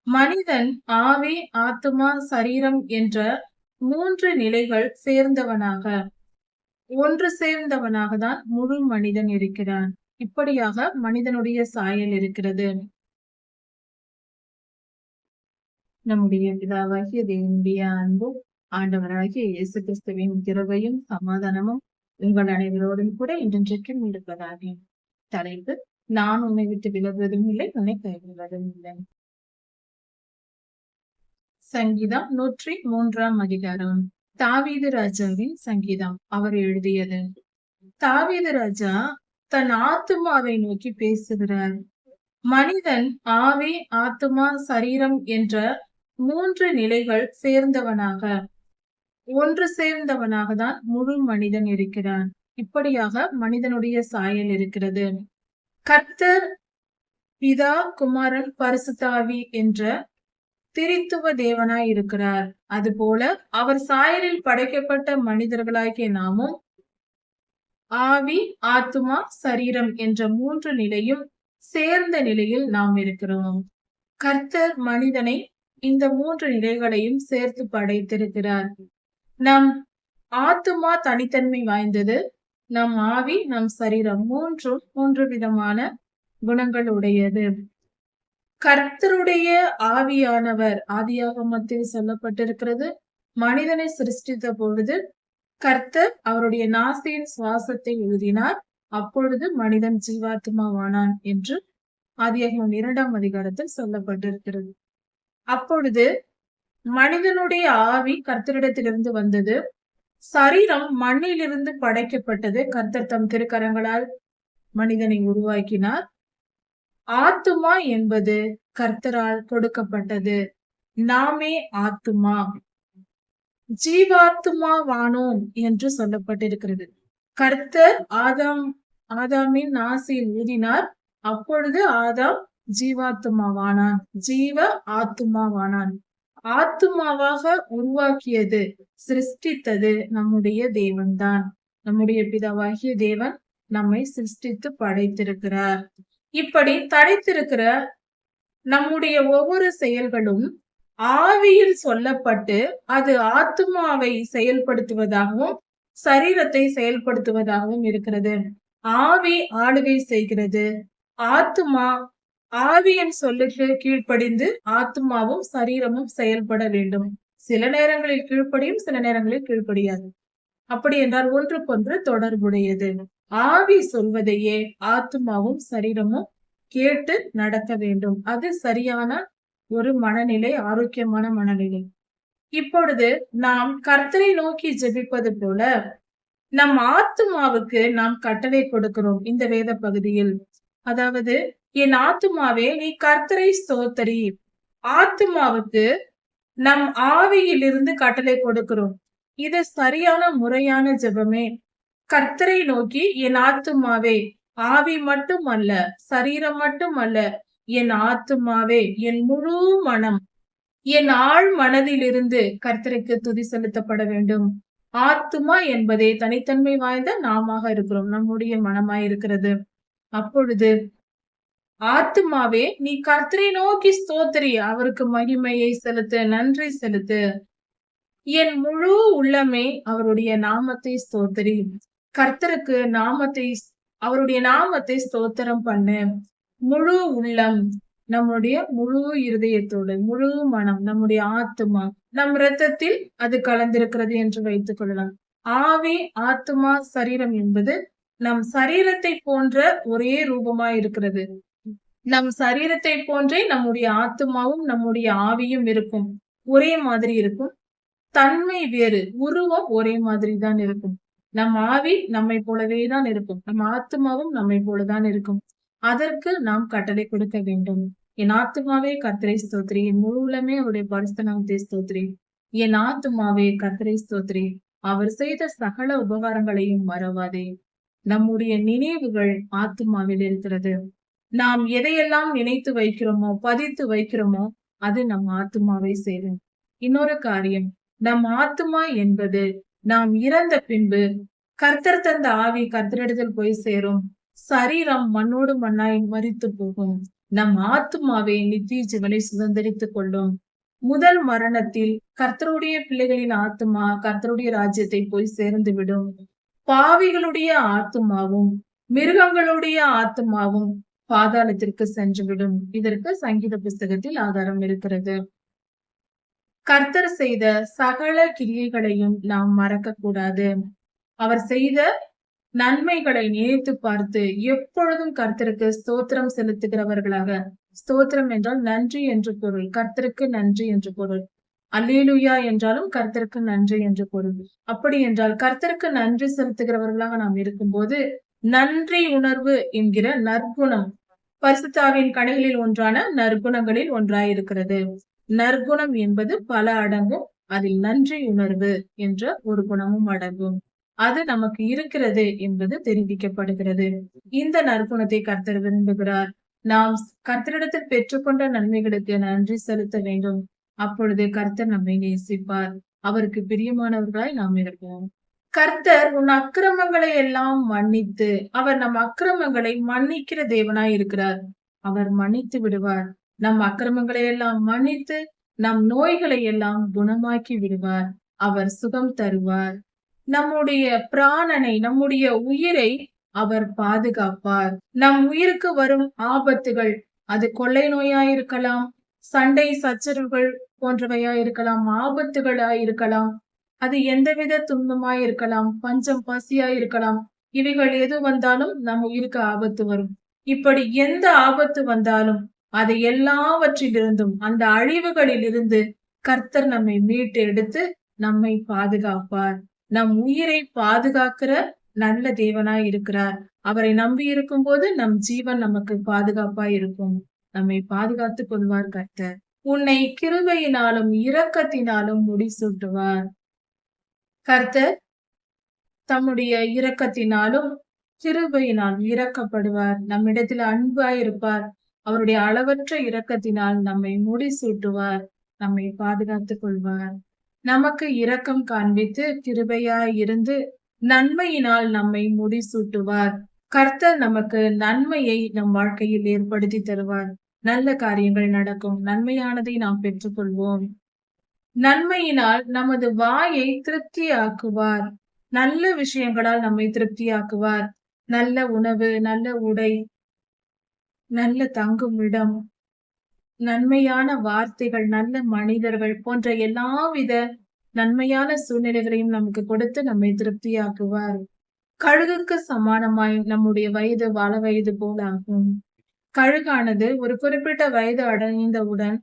மனிதன் ஆவி, ஆத்துமா, சரீரம் என்ற 3 நிலைகள் சேர்ந்தவனாக, ஒன்று சேர்ந்தவனாக தான் முழு மனிதன் இருக்கிறான். இப்படியாக மனிதனுடைய சாயல் இருக்கிறது. நம்முடைய பிதாவாகிய தேவனுடைய அன்பும், ஆண்டவராகிய இயேசு கிறிஸ்துவின் கிருபையும், சமாதானமும் உங்கள் அனைவரோடும் கூட என்றென்றைக்கும் இருப்பதாக. தலைப்பு: நான் உன்னை விட்டு விலகுவதும் இல்லை, உன்னை கைவிடுவதும் இல்லை. சங்கீதம் 103ஆம் அதிகாரம். தாவீது ராஜாவின் சங்கீதம். அவர் எழுதியது. தாவீது ராஜா தன் ஆத்துமாவை நோக்கி பேசுகிறார். மனிதன் ஆவி, ஆத்துமா, சரீரம் என்ற 3 நிலைகள் சேர்ந்தவனாக, ஒன்று சேர்ந்தவனாக தான் முழு மனிதன் இருக்கிறான். இப்படியாக மனிதனுடைய சாயல் இருக்கிறது. கர்த்தர் பிதா, குமாரன், பரிசுத்த ஆவி என்ற திரித்துவ தேவனாய் இருக்கிறார். அதுபோல அவர் சாயலில் படைக்கப்பட்ட மனிதர்களாகிய நாமும் ஆவி, ஆத்துமா, சரீரம் என்ற 3 நிலையும் சேர்ந்த நிலையில் நாம் இருக்கிறோம். கர்த்தர் மனிதனை இந்த 3 நிலைகளையும் சேர்த்து படைத்திருக்கிறார். நம் ஆத்துமா தனித்தன்மை வாய்ந்தது. நம் ஆவி, நம் சரீரம் மூன்றும் 3 விதமான குணங்கள் உடையது. கர்த்தருடைய ஆவியானவர், ஆதியாகமத்தில் சொல்லப்பட்டிருக்கிறது, மனிதனை சிருஷ்டித்த பொழுது கர்த்தர் அவருடைய நாசியின் சுவாசத்தை ஊதினார், அப்பொழுது மனிதன் ஜீவாத்மாவானான் என்று ஆதியாகமம் 2ஆம் அதிகாரத்தில் சொல்லப்பட்டிருக்கிறது. அப்பொழுது மனிதனுடைய ஆவி கர்த்தரிடத்திலிருந்து வந்தது. சரீரம் மண்ணிலிருந்து படைக்கப்பட்டது. கர்த்தர் தம் திருக்கரங்களால் மனிதனை உருவாக்கினார். ஆத்துமா என்பது கர்த்தரால் கொடுக்கப்பட்டது. நாமே ஆத்துமா, ஜீவாத்துமாவானோம் என்று சொல்லப்பட்டிருக்கிறது. கர்த்தர் ஆதாமின் நாசியில் ஊதினார், அப்பொழுது ஆதாம் ஜீவாத்துமாவானான், ஜீவ ஆத்துமாவானான். ஆத்துமாவாக உருவாக்கியது, சிருஷ்டித்தது நம்முடைய தேவன்தான். நம்முடைய பிதாவாகிய தேவன் நம்மை சிருஷ்டித்து படைத்திருக்கிறார். இப்படி படைத்திருக்கிற நம்முடைய ஒவ்வொரு செயல்களும் ஆவியில் சொல்லப்பட்டு அது ஆத்துமாவை செயல்படுத்துவதாகவும் சரீரத்தை செயல்படுத்துவதாகவும் இருக்கிறது. ஆவி ஆளுகை செய்கிறது. ஆத்துமா ஆவியின் சொல்லுக்கு கீழ்ப்படிந்து ஆத்துமாவும் சரீரமும் செயல்பட வேண்டும். சில நேரங்களில் கீழ்ப்படியும், சில நேரங்களில் கீழ்ப்படியாது. அப்படி என்றால் ஒன்றுக்கொன்று தொடர்புடையது. ஆவி சொல்வதையே ஆத்துமாவும் சரீரமும் கேட்டு நடக்க வேண்டும். அது சரியான ஒரு மனநிலை, ஆரோக்கியமான மனநிலை. இப்பொழுது நாம் கர்த்தரை நோக்கி ஜெபிப்பது போல நம் ஆத்துமாவுக்கு நாம் கட்டளை கொடுக்கிறோம் இந்த வேத பகுதியில். அதாவது, என் ஆத்துமாவே நீ கர்த்தரை ஸ்தோத்தரி. ஆத்துமாவுக்கு நம் ஆவியிலிருந்து கட்டளை கொடுக்கிறோம். இது சரியான முறையான ஜெபமே. கர்த்தரை நோக்கி என் ஆத்துமாவே, ஆவி மட்டும் அல்ல, சரீரம் மட்டும் அல்ல, என் ஆத்துமாவே, என் முழு மனம், என் ஆழ் மனதிலிருந்து கர்த்தருக்கு துதி செலுத்தப்பட வேண்டும். ஆத்துமா என்பதே தனித்தன்மை வாய்ந்த நாமாக இருக்கிறோம், நம்முடைய மனமாய் இருக்கிறது. அப்பொழுது ஆத்துமாவே நீ கர்த்தரை நோக்கி ஸ்தோத்திரி, அவருக்கு மகிமையை செலுத்து, நன்றி செலுத்து. என் முழு உள்ளமே அவருடைய நாமத்தை ஸ்தோத்திரி. கர்த்தருக்கு அவருடைய நாமத்தை ஸ்தோத்திரம் பண்ணு. முழு உள்ளம், நம்முடைய முழு இருதயத்தோடு, முழு மனம், நம்முடைய ஆத்துமா, நம் இரத்தத்தில் அது கலந்திருக்கிறது என்று வைத்துக் கொள்ளலாம். ஆவி, ஆத்துமா, சரீரம் என்பது நம் சரீரத்தை போன்ற ஒரே ரூபமாய் இருக்கிறது. நம் சரீரத்தை போன்றே நம்முடைய ஆத்துமாவும் நம்முடைய ஆவியும் இருக்கும். ஒரே மாதிரி இருக்கும். தன்மை வேறு, உருவம் ஒரே மாதிரி தான் இருக்கும். நம் ஆவி நம்மை போலவே தான் இருக்கும். நம் ஆத்துமாவும் நம்மை போலதான் இருக்கும். அதற்கு நாம் கட்டளை கொடுக்க வேண்டும். என் ஆத்துமாவே கர்த்தரை ஸ்தோத்திரி, என் முழு உள்ளமே அவருடைய பரிசுத்த நாமத்தை ஸ்தோத்திரி. என் ஆத்துமாவே கர்த்தரை ஸ்தோத்திரி, அவர் செய்த சகல உபகாரங்களையும் மறவாதே. நம்முடைய நினைவுகள் ஆத்துமாவில் இருக்கிறது. நாம் எதையெல்லாம் நினைத்து வைக்கிறோமோ, பதித்து வைக்கிறோமோ, அது நம் ஆத்துமாவை சேரும். இன்னொரு காரியம், நம் ஆத்துமா என்பது நாம் இறந்த பின்பு கர்த்தர் தந்த ஆவி கர்த்தரிடத்தில் போய் சேரும். சரீரம் மண்ணோடு மண்ணாய் மரித்து போகும். நம் ஆத்துமாவை நித்திய ஜீவனை சுதந்திரித்துக் கொள்ளும். முதல் மரணத்தில் கர்த்தருடைய பிள்ளைகளின் ஆத்துமா கர்த்தருடைய ராஜ்யத்தை போய் சேர்ந்து விடும். பாவிகளுடைய ஆத்துமாவும் மிருகங்களுடைய ஆத்துமாவும் பாதாளத்திற்கு சென்றுவிடும். இதற்கு சங்கீத புஸ்தகத்தில் ஆதாரம் இருக்கிறது. கர்த்தர் செய்த சகல கிரியைகளையும் நாம் மறக்க கூடாது. அவர் செய்த நன்மைகளை நினைத்து பார்த்து எப்பொழுதும் கர்த்தருக்கு ஸ்தோத்திரம் செலுத்துகிறவர்களாக, ஸ்தோத்திரம் என்றால் நன்றி என்று பொருள், கர்த்தருக்கு நன்றி என்று பொருள். அல்லேலூயா என்றாலும் கர்த்தருக்கு நன்றி என்று பொருள். அப்படி என்றால் கர்த்தருக்கு நன்றி செலுத்துகிறவர்களாக நாம் இருக்கும்போது நன்றி உணர்வு என்கிற நற்குணம் பரிசுத்தாவின் கனிகளில் ஒன்றான நற்குணங்களில் ஒன்றாயிருக்கிறது. நற்குணம் என்பது பல அடங்கும். அதில் நன்றி உணர்வு என்ற ஒரு குணமும் அடங்கும். அது நமக்கு இருக்கிறது என்பது தெரிவிக்கப்படுகிறது. இந்த நற்குணத்தை கர்த்தர் விரும்புகிறார். நாம் கர்த்தரிடத்தில் பெற்றுக்கொண்ட நன்மைகளுக்கு நன்றி செலுத்த வேண்டும். அப்பொழுது கர்த்தர் நம்மை நேசிப்பார். அவருக்கு பிரியமானவர்களாய் நாம் இருப்போம். கர்த்தர் உன் அக்கிரமங்களை எல்லாம் மன்னித்து, அவர் நம் அக்கிரமங்களை மன்னிக்கிற தேவனாய் இருக்கிறார். அவர் மன்னித்து விடுவார். நம் அக்கிரமங்களை எல்லாம் மன்னித்து நம் நோய்களை எல்லாம் குணமாக்கி விடுவார். அவர் சுகம் தருவார். நம்முடைய பிராணனை, நம்முடைய உயிரை அவர் பாதுகாப்பார். நம் உயிருக்கு வரும் ஆபத்துகள், அது கொள்ளை நோயாயிருக்கலாம், சண்டை சச்சரவுகள் போன்றவையாயிருக்கலாம், ஆபத்துகளாயிருக்கலாம், அது எந்தவித துன்பமாய் இருக்கலாம், பஞ்சம் பசியாய் இருக்கலாம். இவைகள் எது வந்தாலும் நம் உயிருக்கு ஆபத்து வரும். இப்படி எந்த ஆபத்து வந்தாலும் அதை எல்லாவற்றிலிருந்தும், அந்த அழிவுகளில் இருந்து கர்த்தர் நம்மை மீட்டு எடுத்து நம்மை பாதுகாப்பார். நம் உயிரை பாதுகாக்கிற நல்ல தேவனாய் இருக்கிறார். அவரை நம்பி இருக்கும் போது நம் ஜீவன் நமக்கு பாதுகாப்பாய் இருக்கும். நம்மை பாதுகாத்துக் கொள்வார் கர்த்தர். உன்னை கிருபையினாலும் இரக்கத்தினாலும் முடிசூட்டுவார். கர்த்தர் தம்முடைய இரக்கத்தினாலும் கிருபையினால் இரக்கப்படுவார். நம்மிடத்தில் அன்பாயிருப்பார். அவருடைய அளவற்ற இரக்கத்தினால் நம்மை முடிசூட்டுவார். நம்மை பாதுகாத்துக் கொள்வார். நமக்கு இரக்கம் காண்பித்து கிருபையாய் இருந்து நன்மையினால் நம்மை முடிசூட்டுவார். கர்த்தர் நமக்கு நன்மையை நம் வாழ்க்கையில் ஏற்படுத்தி தருவார். நல்ல காரியங்கள் நடக்கும். நன்மையானதை நாம் பெற்றுக்கொள்வோம். நன்மையினால் நமது வாயை திருப்தியாக்குவார். நல்ல விஷயங்களால் நம்மை திருப்தியாக்குவார். நல்ல உணவு, நல்ல உடை, நல்ல தங்கும் இடம், நன்மையான வார்த்தைகள், நல்ல மனிதர்கள் போன்ற எல்லாவித நன்மையான சூழ்நிலைகளையும் நமக்கு கொடுத்து நம்மை திருப்தியாக்குவார். கழுகுக்கு சமானமாய் நம்முடைய வயது வாழ வயது போல் ஆகும். கழுகானது ஒரு குறிப்பிட்ட வயது அடைந்தவுடன்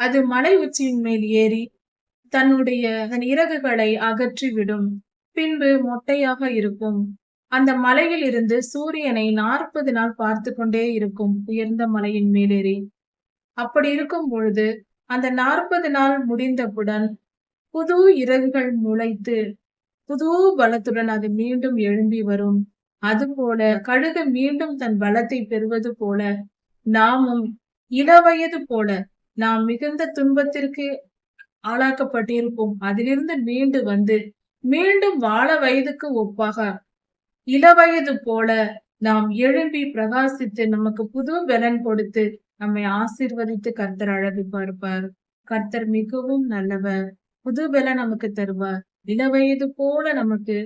அது மலை உச்சியின் மேல் ஏறி தன் இறகுகளை அகற்றிவிடும். பின்பு மொட்டையாக இருக்கும். அந்த மலையில் இருந்து சூரியனை 40 நாள் பார்த்து கொண்டே இருக்கும், உயர்ந்த மலையின் மேலேறி. அப்படி இருக்கும் பொழுது அந்த 40 நாள் முடிந்தவுடன் புது இறகுகள் முளைத்து புது பலத்துடன் அது மீண்டும் எழும்பி வரும். அதுபோல கழுகு மீண்டும் தன் பலத்தை பெறுவது போல நாமும் இளவயது போல நாம் மிகுந்த துன்பத்திற்கு ஆளாக்கப்பட்டிருப்போம். அதிலிருந்து மீண்டு வந்து மீண்டும் வாழ வயதுக்கு ஒப்பாக இளவயது போல நாம் எழும்பி பிரகாசித்து நமக்கு புது பலன் கொடுத்து நம்மை ஆசீர்வதித்து கர்த்தர் அழகு பார்ப்பார். கர்த்தர் மிகவும் நல்லவர். புது பலன் நமக்கு தருவார். இளவயது போல நமக்கு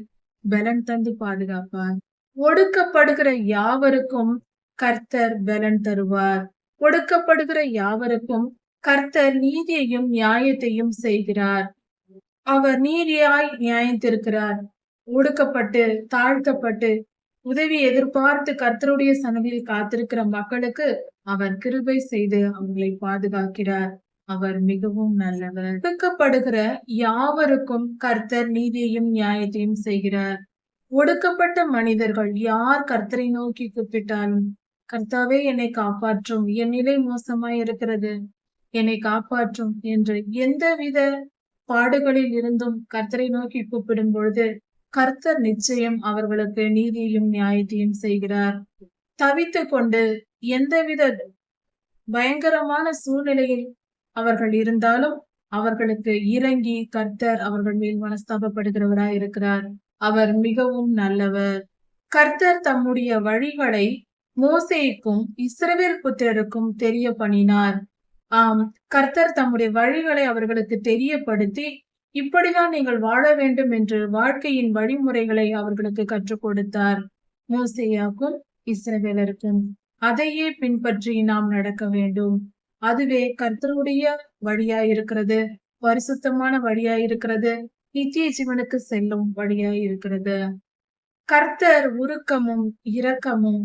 பலன் தந்து பாதுகாப்பார். ஒடுக்கப்படுகிற யாவருக்கும் கர்த்தர் பலன் தருவார். ஒடுக்கப்படுகிற யாவருக்கும் கர்த்தர் நீதியையும் நியாயத்தையும் செய்கிறார். அவர் நீதியாய் நியாயத்திருக்கிறார். ஒடுக்கப்பட்டு தாழ்த்தப்பட்டு உதவி எதிர்பார்த்து கர்த்தருடைய சன்னதியில் காத்திருக்கிற மக்களுக்கு அவர் கிருபை செய்து அவர்களை பாதுகாக்கிறார். அவர் மிகவும் நல்லவர். ஒடுக்கப்படுகிற யாவருக்கும் கர்த்தர் நீதியையும் நியாயத்தையும் செய்கிறார். ஒடுக்கப்பட்ட மனிதர்கள் யார் கர்த்தரை நோக்கி கூப்பிட்டாலும், கர்த்தாவே என்னை காப்பாற்றும், என் நிலை மோசமாய் இருக்கிறது, என்னை காப்பாற்றும் என்று எந்தவித பாடுகளில் இருந்தும் கர்த்தரை நோக்கி கூப்பிடும் பொழுது கர்த்தர் நிச்சயம் அவர்களுக்கு நீதியையும் நியாயத்தையும் செய்கிறார். தவித்து கொண்டு எந்தவித பயங்கரமான சூழ்நிலையில் அவர்கள் இருந்தாலும் அவர்களுக்கு இறங்கி கர்த்தர் அவர்கள் மேல் மனஸ்தாபப்படுகிறவராய் இருக்கிறார். அவர் மிகவும் நல்லவர். கர்த்தர் தம்முடைய வழிகளை மோசேக்கும் இஸ்ரவேல் புத்திரருக்கும் தெரிய பண்ணினார். ஆம், கர்த்தர் தம்முடைய வழிகளை அவர்களுக்கு தெரியப்படுத்தி, இப்படிதான் நீங்கள் வாழ வேண்டும் என்று வாழ்க்கையின் வழிமுறைகளை அவர்களுக்கு கற்றுக் கொடுத்தார். மோசேயாக்கும் இஸ்ரவேலருக்கும் அதையே பின்பற்றி நாம் நடக்க வேண்டும். அதுவே கர்த்தருடைய வழியாயிருக்கிறது, பரிசுத்தமான வழியாயிருக்கிறது, நித்திய ஜீவனுக்கு செல்லும் வழியாயிருக்கிறது. கர்த்தர் உருக்கமும் இரக்கமும்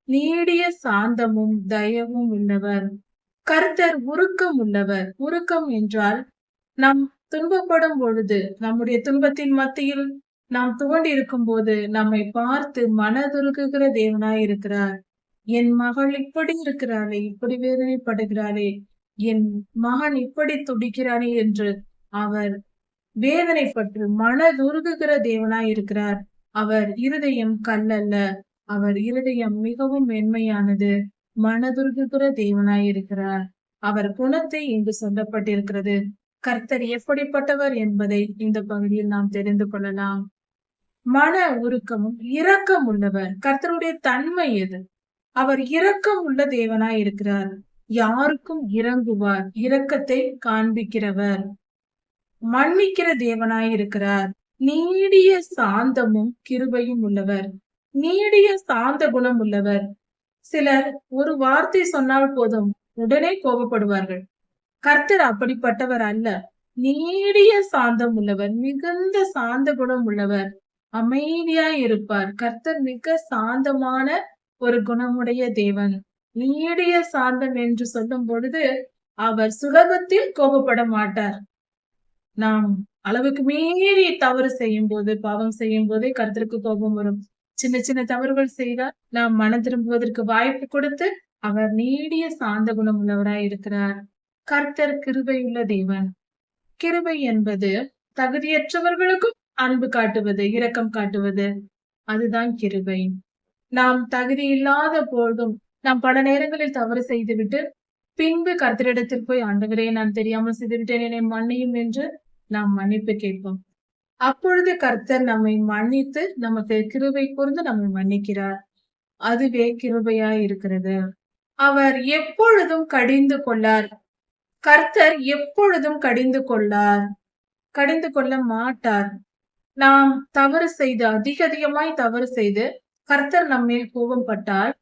நீடிய சாந்தமும் தயவும் உள்ளவர். கர்த்தர் உருக்கம் உள்ளவர். உருக்கம் என்றால் நாம் துன்பப்படும் பொழுது, நம்முடைய துன்பத்தின் மத்தியில் நாம் துவண்டு இருக்கும் போது நம்மை பார்த்து மனதுருகுகிற தேவனாய் இருக்கிறார். என் மகள் இப்படி இருக்கிறாளே, இப்படி வேதனைப்படுகிறாளே, என் மகன் இப்படி துடிக்கிறானே என்று அவர் வேதனைப்பட்டு மனதுருகுகிற தேவனாய் இருக்கிறார். அவர் இருதயம் கல்லல்ல, அவர் இருதயம் மிகவும் மென்மையானது, மனதுருகுகிற தேவனாய் இருக்கிறார். அவர் குணத்தை இங்கு சொல்லப்பட்டிருக்கிறது. கர்த்தர் எப்படிப்பட்டவர் என்பதை இந்த பகுதியில் நாம் தெரிந்து கொள்ளலாம். மன உருக்கமும் இரக்கம் உள்ளவர். கர்த்தருடைய தன்மை எது? அவர் இரக்கம் உள்ள தேவனாய் இருக்கிறார். யாருக்கும் இறங்குவார், இரக்கத்தை காண்பிக்கிறவர், மன்னிக்கிற தேவனாய் இருக்கிறார். நீடிய சாந்தமும் கிருபையும் உள்ளவர். நீடிய சாந்த குணம் உள்ளவர். சிலர் ஒரு வார்த்தை சொன்னால் போதும் உடனே கோபப்படுவார்கள். கர்த்தர் அப்படிப்பட்டவர் அல்ல. நீடிய சாந்தம் உள்ளவர், மிகுந்த சாந்த குணம் உள்ளவர், அமைதியாய் இருப்பார். கர்த்தர் மிக சாந்தமான ஒரு குணமுடைய தேவன். நீடிய சாந்தம் என்று சொல்லும் பொழுது அவர் சுலபத்தில் கோபப்பட மாட்டார். நாம் அளவுக்கு மீறி தவறு செய்யும் போது, பாவம் செய்யும் போதே கர்த்தருக்கு கோபம் வரும். சின்ன சின்ன தவறுகள் செய்தால் நாம் மனம் திரும்புவதற்கு வாய்ப்பு கொடுத்து அவர் நீடிய சாந்த குணம் உள்ளவராய் இருக்கிறார். கர்த்தர் கிருபையுள்ள தேவன். கிருபை என்பது தகுதியற்றவர்களுக்கும் அன்பு காட்டுவது, இரக்கம் காட்டுவது, அதுதான் கிருபை. நாம் தகுதி இல்லாத போதும் நாம் பல நேரங்களில் தவறு செய்துவிட்டு பின்பு கர்த்தரிடத்தில் போய், ஆண்டவரே நான் தெரியாமல் செய்துவிட்டேன், என்னை மன்னியும் என்று நாம் மன்னிப்பு கேட்போம். அப்பொழுது கர்த்தர் நம்மை மன்னித்து நமக்கு கிருபை கூர்ந்து நம்மை மன்னிக்கிறார். அதுவே கிருபையாய் இருக்கிறது. அவர் எப்பொழுதும் கடிந்து கொள்ளார். கர்த்தர் எப்பொழுதும் கடிந்து கொள்ளார், கடிந்து கொள்ள மாட்டார். நாம் தவறு செய்து அதிகமாய் தவறு செய்து கர்த்தர் நம்மேல் கோபம் பட்டால்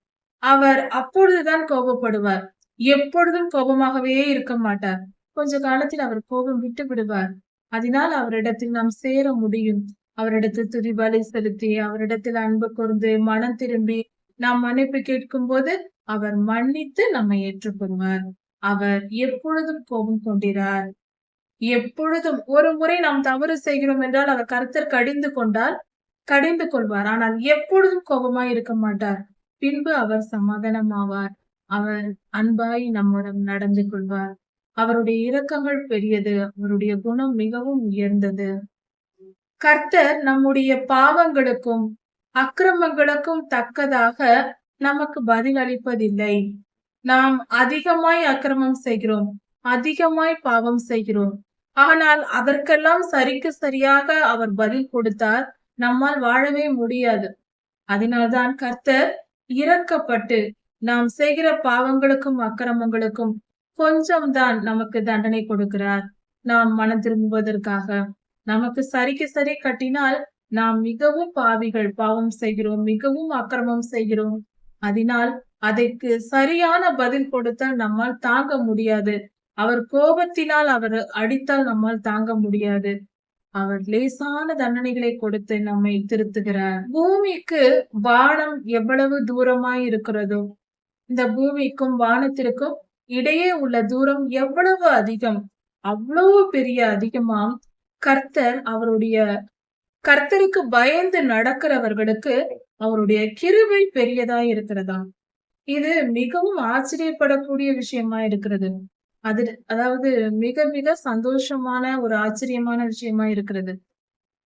அவர் அப்பொழுதுதான் கோபப்படுவார். எப்பொழுதும் கோபமாகவே இருக்க மாட்டார். கொஞ்ச காலத்தில் அவர் கோபம் விட்டு விடுவார். அதனால் அவரிடத்தில் நாம் சேர முடியும். அவரிடத்தில் துதி பலி செலுத்தி, அவரிடத்தில் அன்பு கூர்ந்து, மனம் திரும்பி நாம் மன்னிப்பு கேட்கும் போது அவர் மன்னித்து நம்மை ஏற்றுக்கொள்வார். அவர் எப்பொழுதும் கோபம் கொண்டிரார். எப்பொழுதும் ஒரு முறை நாம் தவறு செய்கிறோம் என்றால் அவர் கர்த்தர் கடிந்து கொண்டால் கடிந்து கொள்வார். ஆனால் எப்பொழுதும் கோபமாய் இருக்க மாட்டார். பின்பு அவர் சமாதானமாவார். அவர் அன்பாய் நம்முடன் நடந்து கொள்வார். அவருடைய இரக்கங்கள் பெரியது. அவருடைய குணம் மிகவும் உயர்ந்தது. கர்த்தர் நம்முடைய பாவங்களுக்கும் அக்கிரமங்களுக்கும் தக்கதாக நமக்கு பதில் அளிப்பதில்லை. நாம் அதிகமாய் அக்கிரமம் செய்கிறோம், அதிகமாய் பாவம் செய்கிறோம். ஆனால் அதற்கெல்லாம் சரிக்கு சரியாக அவர் பதில் கொடுத்தால் நம்மால் வாழவே முடியாது. அதனால்தான் கர்த்தர் இரக்கப்பட்டு நாம் செய்கிற பாவங்களுக்கும் அக்கிரமங்களுக்கும் கொஞ்சம் தான் நமக்கு தண்டனை கொடுக்கிறார். நாம் மனம் திரும்புவதற்காக. நமக்கு சரிக்கு சரி கட்டினால் நாம் மிகவும் பாவிகள், பாவம் செய்கிறோம், மிகவும் அக்கிரமம் செய்கிறோம். அதனால் அதற்கு சரியான பதில் கொடுத்தால் நம்மால் தாங்க முடியாது. அவர் கோபத்தினால் அவர் அடித்தால் நம்மால் தாங்க முடியாது. அவர் லேசான தண்டனைகளை கொடுத்து நம்மை திருத்துகிறார். பூமிக்கு வானம் எவ்வளவு தூரமாய் இருக்கிறதோ, இந்த பூமிக்கும் வானத்திற்கும் இடையே உள்ள தூரம் எவ்வளவு அதிகம், அவ்வளவு பெரிய அதிகமாம் கர்த்தர் கர்த்தருக்கு பயந்து நடக்கிறவர்களுக்கு அவருடைய கிருபை பெரியதாய் இருக்கிறதாம். இது மிகவும் ஆச்சரியப்படக்கூடிய விஷயமா இருக்கிறது. அதாவது மிக மிக சந்தோஷமான ஒரு ஆச்சரியமான விஷயமா இருக்கிறது.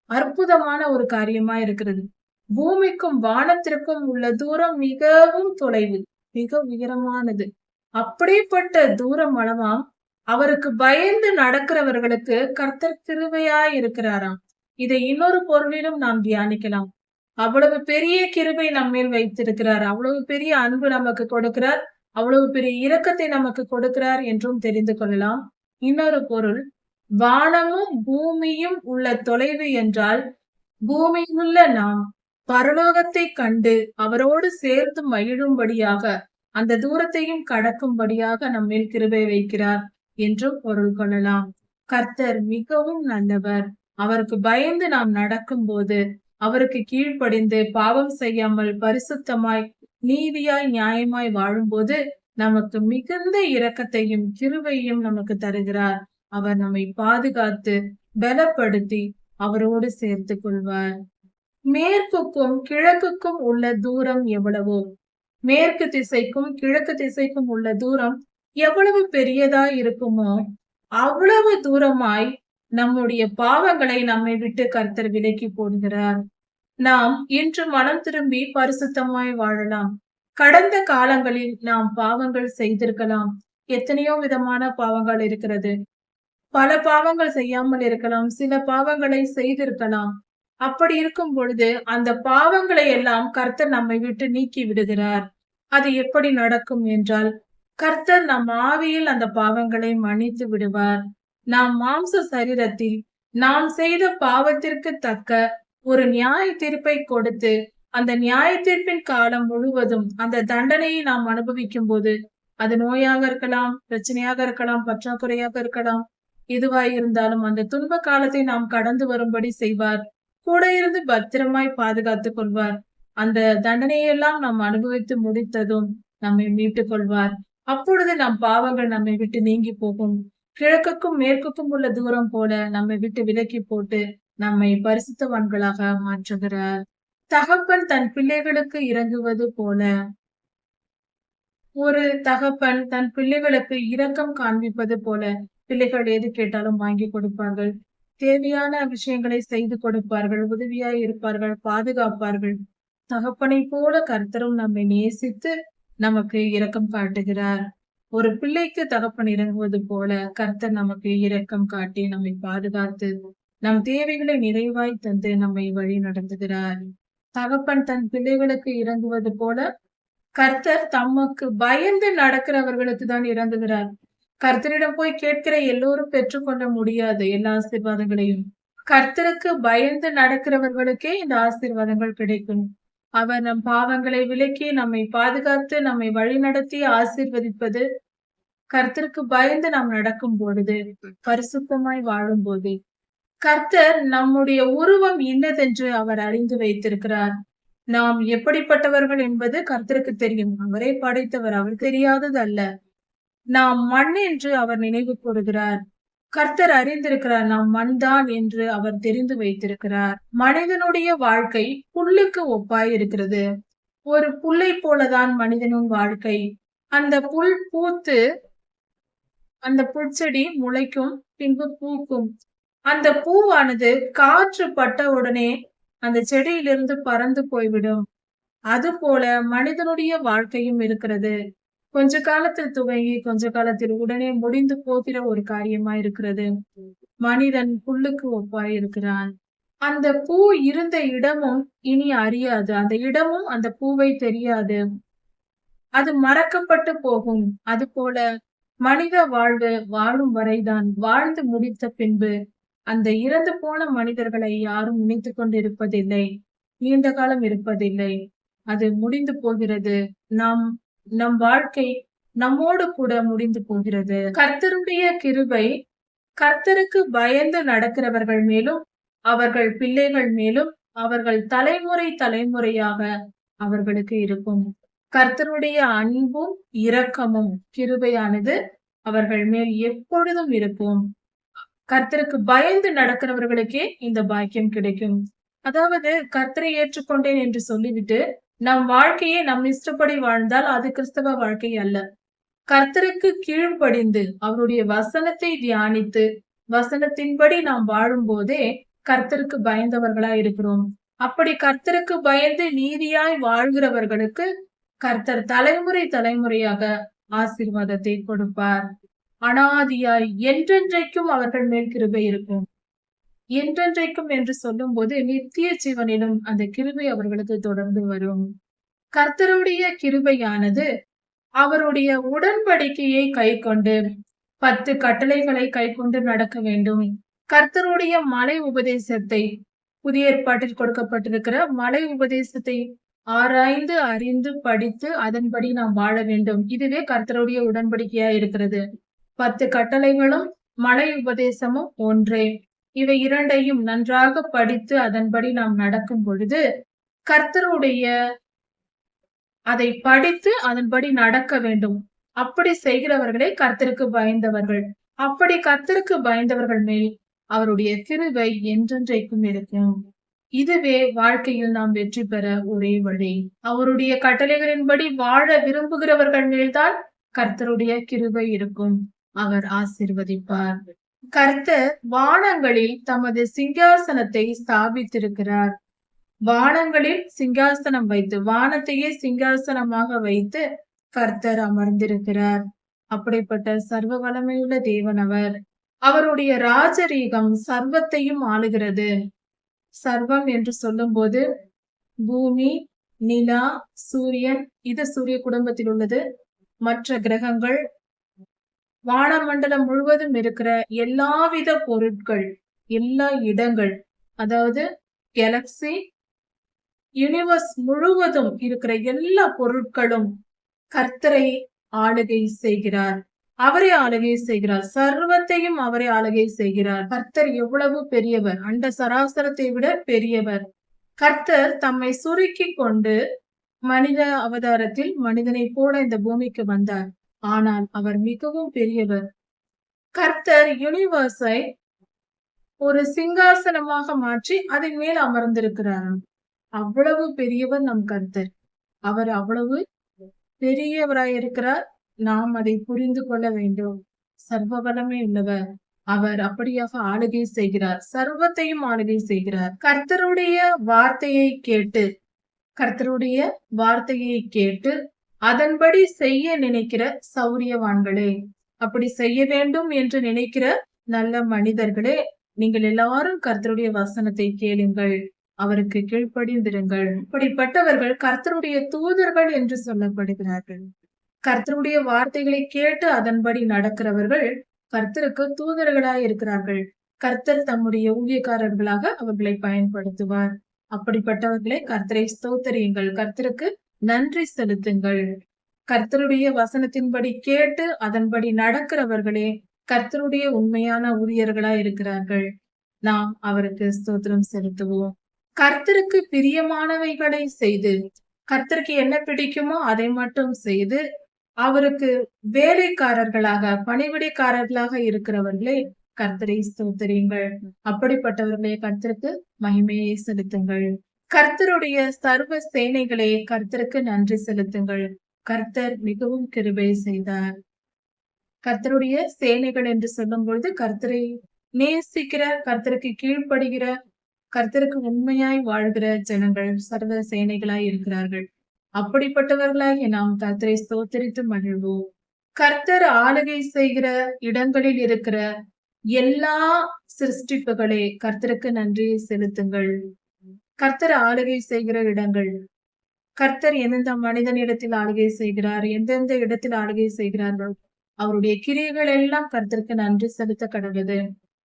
அற்புதமான ஒரு காரியமா இருக்கிறது. பூமிக்கும் வானத்திற்கும் உள்ள தூரம் மிகவும் தொலைவு, மிக உயரமானது. அப்படிப்பட்ட தூரம் அளவாம் அவருக்கு பயந்து நடக்கிறவர்களுக்கு கர்த்தர் கிருபையாய் இருக்கிறாராம். இதை இன்னொரு பொருளிலும் நாம் தியானிக்கலாம். அவ்வளவு பெரிய கிருபை நம்மேல் வைத்திருக்கிறார். அவ்வளவு பெரிய அன்பு நமக்கு கொடுக்கிறார். அவ்வளவு பெரிய இரக்கத்தை நமக்கு கொடுக்கிறார் என்றும் தெரிந்து கொள்ளலாம். இன்னொரு பொருள், வானமும் பூமியும் உள்ள தொலைவு என்றால், பூமியிலுள்ள நாம் பரலோகத்தை கண்டு அவரோடு சேர்ந்து மகிழும்படியாக, அந்த தூரத்தையும் கடக்கும்படியாக நம்மேல் கிருபை வைக்கிறார் என்றும் பொருள் கொள்ளலாம். கர்த்தர் மிகவும் நல்லவர். அவருக்கு பயந்து நாம் நடக்கும்போது, அவருக்கு கீழ்ப்படிந்து பாவம் செய்யாமல் பரிசுத்தமாய் நீதியாய் நியாயமாய் வாழும்போது நமக்கு மிகுந்த இரக்கத்தையும் கிருபையும் நமக்கு தருகிறார். அவர் நம்மை பாதுகாத்து பலப்படுத்தி அவரோடு சேர்த்து கொள்வார். மேற்குக்கும் கிழக்குக்கும் உள்ள தூரம் எவ்வளவோ, மேற்கு திசைக்கும் கிழக்கு திசைக்கும் உள்ள தூரம் எவ்வளவு பெரியதா இருக்குமோ அவ்வளவு தூரமாய் நம்முடைய பாவங்களை நம்மை விட்டு கர்த்தர் விலக்கி போடுகிறார். நாம் இன்று மனம் திரும்பி பரிசுத்தமாய் வாழலாம். கடந்த காலங்களில் நாம் பாவங்கள் செய்திருக்கலாம். எத்தனையோ விதமான பாவங்கள் இருக்கிறது. பல பாவங்கள் செய்யாமல் இருக்கலாம். சில பாவங்களை செய்திருக்கலாம். அப்படி இருக்கும் பொழுது அந்த பாவங்களை எல்லாம் கர்த்தர் நம்மை விட்டு நீக்கி விடுகிறார். அது எப்படி நடக்கும் என்றால், கர்த்தர் நம் ஆவியில் அந்த பாவங்களை மன்னித்து விடுவார். நாம் மாம்ச சரீரத்தில் நாம் செய்த பாவத்திற்கு தக்க ஒரு நியாய தீர்ப்பை கொடுத்து, அந்த நியாய தீர்ப்பின் காலம் முழுவதும் அந்த தண்டனையை நாம் அனுபவிக்கும் போது, அது நோயாக இருக்கலாம், பிரச்சனையாக இருக்கலாம், பற்றாக்குறையாக இருக்கலாம், எதுவாய் இருந்தாலும் அந்த துன்ப காலத்தை நாம் கடந்து வரும்படி செய்வார். கூட இருந்து பத்திரமாய் பாதுகாத்துக் கொள்வார். அந்த தண்டனையெல்லாம் நாம் அனுபவித்து முடித்ததும் நம்மை மீட்டுக் கொள்வார். அப்பொழுது நம் பாவங்கள் நம்மை விட்டு நீங்கி போகும். கிழக்குக்கும் மேற்குக்கும் உள்ள தூரம் போல நம்மை விட்டு விலக்கி போட்டு நம்மை பரிசுத்தவான்களாக மாற்றுகிறார். தகப்பன் தன் பிள்ளைகளுக்கு இறங்குவது போல, ஒரு தகப்பன் தன் பிள்ளைகளுக்கு இரக்கம் காண்பிப்பது போல, பிள்ளைகள் எது கேட்டாலும் வாங்கி கொடுப்பார்கள். தேவையான விஷயங்களை செய்து கொடுப்பார்கள், உதவியாய் இருப்பார்கள், பாதுகாப்பார்கள். தகப்பனை போல கர்த்தரும் நம்மை நேசித்து நமக்கு இரக்கம் காட்டுகிறார். ஒரு பிள்ளைக்கு தகப்பன் இறங்குவது போல கர்த்தர் நமக்கு இரக்கம் காட்டி நம்மை பாதுகாத்து நம் தேவைகளை நிறைவாய் தந்து நம்மை வழி நடத்துகிறார். தகப்பன் தன் பிள்ளைகளுக்கு இறங்குவது போல கர்த்தர் தமக்கு பயந்து நடக்கிறவர்களுக்கு தான் இறங்குகிறார். கர்த்தரிடம் போய் கேட்கிற எல்லோரும் பெற்றுக்கொள்ள முடியாது எல்லா ஆசீர்வாதங்களையும். கர்த்தருக்கு பயந்து நடக்கிறவர்களுக்கே இந்த ஆசீர்வாதங்கள் கிடைக்கும். அவர் நம் பாவங்களை விலக்கி நம்மை பாதுகாத்து நம்மை வழிநடத்தி ஆசீர்வதிப்பது கர்த்தருக்கு பயந்து நாம் நடக்கும் பொழுது, பரிசுத்தமாய் வாழும் போது. கர்த்தர் நம்முடைய உருவம் இன்னதென்று அவர் அறிந்து வைத்திருக்கிறார். நாம் எப்படிப்பட்டவர்கள் என்பது கர்த்தருக்கு தெரியும். அவரை படைத்தவர், அவர் தெரியாதது அல்ல. நாம் மண் என்று அவர் நினைவு கூறுகிறார். கர்த்தர் அறிந்திருக்கிறார் நாம் மண்தான் என்று அவர் தெரிந்து வைத்திருக்கிறார். மனிதனுடைய வாழ்க்கை புல்லுக்கு ஒப்பாய் இருக்கிறது. ஒரு புல்லை போலதான் மனிதனின் வாழ்க்கை. அந்த புல் பூத்து அந்த புற்செடி முளைக்கும், பின்பு பூக்கும். அந்த பூவானது காற்று பட்ட உடனே அந்த செடியிலிருந்து பறந்து போய்விடும். அது போல மனிதனுடைய வாழ்க்கையும் இருக்கிறது. கொஞ்ச காலத்தில் துவங்கி கொஞ்ச காலத்தில் உடனே முடிந்து போகிற ஒரு காரியமா இருக்கிறது. மனிதன் புல்லுக்கு ஒப்பாய் இருக்கிறான். அந்த பூ இருந்த இடமும் இனி அறியாது. அந்த இடமும் அந்த பூவை தெரியாது. அது மறக்கப்பட்டு போகும். அது போல மனித வாழ்வு வாழும் வரைதான். வாழ்ந்து முடித்த பின்பு அந்த இறந்து போன மனிதர்களை யாரும் நினைத்து கொண்டு இருப்பதில்லை. நீண்ட காலம் இருப்பதில்லை. அது முடிந்து போகிறது. நம் வாழ்க்கை நம்மோடு கூட முடிந்து போகிறது. கர்த்தருடைய கிருபை கர்த்தருக்கு பயந்து நடக்கிறவர்கள் மேலும், அவர்கள் பிள்ளைகள் மேலும், அவர்கள் தலைமுறை தலைமுறையாக அவர்களுக்கு இருக்கும். கர்த்தருடைய அன்பும் இரக்கமும் கிருபையானது அவர்கள் மேல் எப்பொழுதும் இருக்கும். கர்த்தருக்கு பயந்து நடக்கிறவர்களுக்கே இந்த பாக்கியம் கிடைக்கும். அதாவது கர்த்தரை ஏற்றுக்கொண்டேன் என்று சொல்லிவிட்டு நம் வாழ்க்கையை நம் இஷ்டப்படி வாழ்ந்தால் அது கிறிஸ்தவ வாழ்க்கை அல்ல. கர்த்தருக்கு கீழ்ப்படிந்து அவருடைய வசனத்தை தியானித்து வசனத்தின்படி நாம் வாழும் போதே கர்த்தருக்கு பயந்தவர்களா இருக்கிறோம். அப்படி கர்த்தருக்கு பயந்து நீதியாய் வாழ்கிறவர்களுக்கு கர்த்தர் தலைமுறை தலைமுறையாக ஆசீர்வாதத்தை கொடுப்பார். அனாதியாய் என்றென்றைக்கும் அவர்கள் மேல் கிருபை இருக்கும். என்றென்றைக்கும் என்று சொல்லும்போது நித்திய ஜீவனிலும் அந்த கிருபை அவர்களுக்கு தொடர்ந்து வரும். கர்த்தருடைய கிருபையானது அவருடைய உடன்படிக்கையை கைக்கொண்டு 10 கட்டளைகளை கைக்கொண்டு நடக்க வேண்டும். கர்த்தருடைய மலை உபதேசத்தை புதிய ஏற்பாட்டில் கொடுக்கப்பட்டிருக்கிற மலை உபதேசத்தை ஆராய்ந்து அறிந்து படித்து அதன்படி நாம் வாழ வேண்டும். இதுவே கர்த்தருடைய உடன்படிக்கையா இருக்கிறது. 10 கட்டளைகளும் மலை உபதேசமும் ஒன்றே. இவை இரண்டையும் நன்றாக படித்து அதன்படி நாம் நடக்கும் பொழுது கர்த்தருடைய அதை படித்து அதன்படி நடக்க வேண்டும். அப்படி செய்கிறவர்களே கர்த்தருக்கு பயந்தவர்கள். அப்படி கர்த்தருக்கு பயந்தவர்கள் மேல் அவருடைய கிருபை என்றென்றைக்கும் இருக்கும். இதுவே வாழ்க்கையில் நாம் வெற்றி பெற ஒரே வழி. அவருடைய கட்டளைகளின்படி வாழ விரும்புகிறவர்கள் மேல்தான் கர்த்தருடைய கிருபை இருக்கும். அவர் ஆசீர்வதிப்பார். கர்த்தர் வானங்களில் தமது சிங்காசனத்தை ஸ்தாபித்திருக்கிறார். வானங்களில் சிங்காசனம் வைத்து, வானத்தையே சிங்காசனமாக வைத்து கர்த்தர் அமர்ந்திருக்கிறார். அப்படிப்பட்ட சர்வ வல்லமையுள்ள தேவன் அவர். அவருடைய ராஜரீகம் சர்வத்தையும் ஆளுகிறது. சர்வம் என்று சொல்லும்போது பூமி, நிலா, சூரியன், இது சூரிய குடும்பத்தில் உள்ளது. மற்ற கிரகங்கள், வானமண்டலம் முழுவதும் இருக்கிற எல்லாவித பொருட்கள், எல்லா இடங்கள், அதாவது கேலக்சி, யூனிவர்ஸ் முழுவதும் இருக்கிற எல்லா பொருட்களும் கர்த்தரை ஆளுகை செய்கிறார். அவரே ஆளுகை செய்கிறார். சர்வத்தையும் அவரே ஆளுகை செய்கிறார். கர்த்தர் எவ்வளவு பெரியவர்! அண்ட சராசரத்தை விட பெரியவர். கர்த்தர் தம்மை சுருக்கி கொண்டு மனித அவதாரத்தில் மனிதனை போல இந்த பூமிக்கு வந்தார். ஆனால் அவர் மிகவும் பெரியவர். கர்த்தர் யூனிவர்ஸை ஒரு சிங்காசனமாக மாற்றி அதன் மேல் அமர்ந்திருக்கிறார். அவ்வளவு பெரியவர் நம் கர்த்தர். அவர் அவ்வளவு பெரியவராயிருக்கிறார். நாம் அதை புரிந்து கொள்ள வேண்டும். சர்வ வல்லமை உள்ளவர். அவர் அப்படியாக ஆளுகை செய்கிறார். சர்வத்தையும் ஆளுகை செய்கிறார். கர்த்தருடைய வார்த்தையை கேட்டு அதன்படி செய்ய நினைக்கிற சௌரியவான்களே, அப்படி செய்ய வேண்டும் என்று நினைக்கிற நல்ல மனிதர்களே, நீங்கள் எல்லாரும் கர்த்தருடைய வசனத்தை கேளுங்கள், அவருக்கு கீழ்ப்படிந்திருங்கள். இப்படிப்பட்டவர்கள் கர்த்தருடைய தூதர்கள் என்று சொல்லப்படுகிறார்கள். கர்த்தருடைய வார்த்தைகளை கேட்டு அதன்படி நடக்கிறவர்கள் கர்த்தருக்கு தூதர்களாய் இருக்கிறார்கள். கர்த்தர் தம்முடைய ஊழியக்காரர்களாக அவர்களை பயன்படுத்துவார். அப்படிப்பட்டவர்களை கர்த்தரை ஸ்தோத்தரியுங்கள், கர்த்தருக்கு நன்றி செலுத்துங்கள். கர்த்தருடைய வசனத்தின்படி கேட்டு அதன்படி நடக்கிறவர்களே கர்த்தருடைய உண்மையான ஊழியர்களாய் இருக்கிறார்கள். நாம் அவருக்கு ஸ்தோத்திரம் செலுத்துவோம். கர்த்தருக்கு பிரியமானவைகளை செய்து, கர்த்தருக்கு என்ன பிடிக்குமோ அதை மட்டும் செய்து, அவருக்கு வேலைக்காரர்களாக, பணிவிடைக்காரர்களாக இருக்கிறவர்களே கர்த்தரை ஸ்தோத்திரியுங்கள். அப்படிப்பட்டவர்களே கர்த்தருக்கு மகிமையை செலுத்துங்கள். கர்த்தருடைய சர்வ சேனைகளே கர்த்தருக்கு நன்றி செலுத்துங்கள். கர்த்தர் மிகவும் கிருபை செய்தார். கர்த்தருடைய சேனைகள் என்று சொல்லும் பொழுது கர்த்தரை நேசிக்கிற, கர்த்தருக்கு கீழ்ப்படுகிற, கர்த்தருக்கு உண்மையாய் வாழ்கிற ஜனங்கள் சர்வ சேனைகளாய் இருக்கிறார்கள். அப்படிப்பட்டவர்களாய் நாம் கர்த்தரை ஸ்தோத்திரித்து மகிழ்வோம். கர்த்தர் ஆளுகை செய்கிற இடங்களில் இருக்கிற எல்லா சிருஷ்டிப்புகளே கர்த்தருக்கு நன்றி செலுத்துங்கள். கர்த்தர் ஆளுகை செய்கிற இடங்கள், கர்த்தர் எந்தெந்த மனிதனிடத்தில் ஆளுகை செய்கிறார், எந்தெந்த இடத்தில் ஆளுகை செய்கிறார்கள், அவருடைய கிரியைகள் எல்லாம் கர்த்தருக்கு நன்றி செலுத்த கடவுது.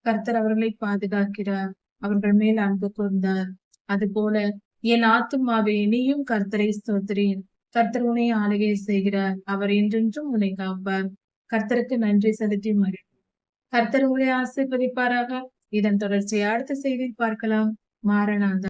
கர்த்தர் அவர்களை பாதுகாக்கிறார், அவர்கள் மேல் அன்பு கூர்ந்தார். அதுபோல என் ஆத்துமாவே நீயும் கர்த்தரை ஸ்தோத்திரி. கர்த்தர் உன்னை ஆளுகை செய்கிறார், அவர் என்றென்றும் உன்னை காப்பார். கர்த்தருக்கு நன்றி செலுத்தி மகிழ். கர்த்தர் உங்களை ஆசீர்வதிப்பாராக. இதன் தொடர்ச்சியை அடுத்த செய்தியில் பார்க்கலாம். மாரநாதா.